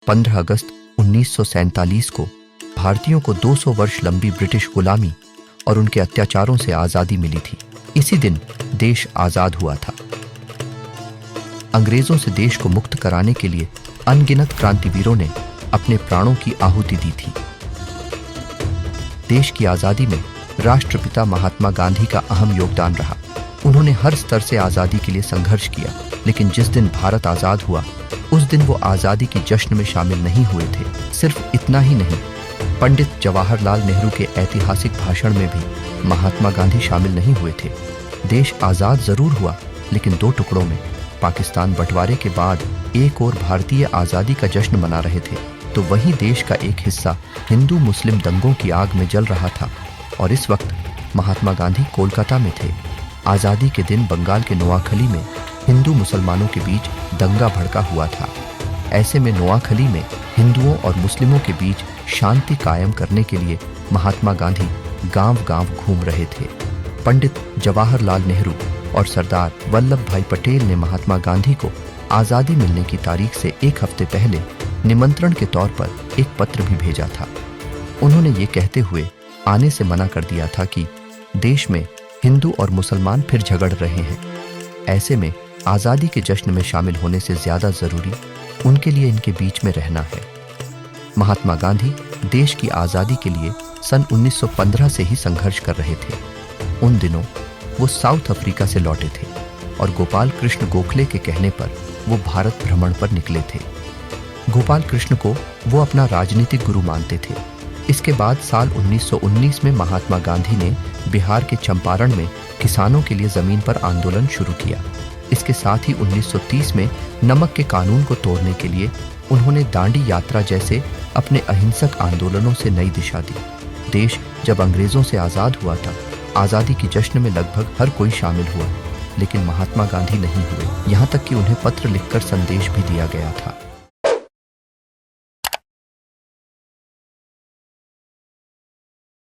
15 अगस्त 1947 को भारतीयों को 200 वर्ष लंबी ब्रिटिश गुलामी और उनके अत्याचारों से आज़ादी मिली थी। इसी दिन देश आज़ाद हुआ था। अंग्रेजों से देश को मुक्त कराने के लिए अनगिनत क्रांतिवीरों ने अपने प्राणों की आहुति दी थी। देश की आज़ादी में राष्ट्रपिता महात्मा गांधी का अहम योगदान रहा। उन्होंने हर स्तर से आज़ादी के लिए संघर्ष किया, लेकिन जिस दिन भारत आज़ाद हुआ उस दिन वो आज़ादी की जश्न में शामिल नहीं हुए थे। सिर्फ इतना ही नहीं, पंडित जवाहरलाल नेहरू के ऐतिहासिक भाषण में भी महात्मा गांधी शामिल नहीं हुए थे। देश आज़ाद जरूर हुआ, लेकिन दो टुकड़ों में। पाकिस्तान बंटवारे के बाद एक और भारतीय आज़ादी का जश्न मना रहे थे, तो वहीं देश का एक हिस्सा हिंदू मुस्लिम दंगों की आग में जल रहा था। और इस वक्त महात्मा गांधी कोलकाता में थे। आज़ादी के दिन बंगाल के नोआखली में हिंदू मुसलमानों के बीच दंगा भड़का हुआ था। ऐसे में नोआखली में हिंदुओं और मुस्लिमों के बीच शांति कायम करने के लिए महात्मा गांधी गांव-गांव घूम रहे थे। पंडित जवाहरलाल नेहरू और सरदार वल्लभ भाई पटेल ने महात्मा गांधी को आज़ादी मिलने की तारीख से एक हफ्ते पहले निमंत्रण के तौर पर एक पत्र भी भेजा था। उन्होंने ये कहते हुए आने से मना कर दिया था कि देश में हिंदू और मुसलमान फिर झगड़ रहे हैं। ऐसे में आज़ादी के जश्न में शामिल होने से ज़्यादा ज़रूरी उनके लिए इनके बीच में रहना है। महात्मा गांधी देश की आज़ादी के लिए सन 1915 से ही संघर्ष कर रहे थे। उन दिनों वो साउथ अफ्रीका से लौटे थे और गोपाल कृष्ण गोखले के कहने पर वो भारत भ्रमण पर निकले थे। गोपाल कृष्ण को वो अपना राजनीतिक गुरु मानते थे। इसके बाद साल 1919 में महात्मा गांधी ने बिहार के चंपारण में किसानों के लिए ज़मीन पर आंदोलन शुरू किया। इसके साथ ही 1930 में नमक के कानून को तोड़ने के लिए उन्होंने दांडी यात्रा जैसे अपने अहिंसक आंदोलनों से नई दिशा दी। देश जब अंग्रेजों से आज़ाद हुआ था, आज़ादी की जश्न में लगभग हर कोई शामिल हुआ, लेकिन महात्मा गांधी नहीं हुए। यहाँ तक कि उन्हें पत्र लिखकर संदेश भी दिया गया था।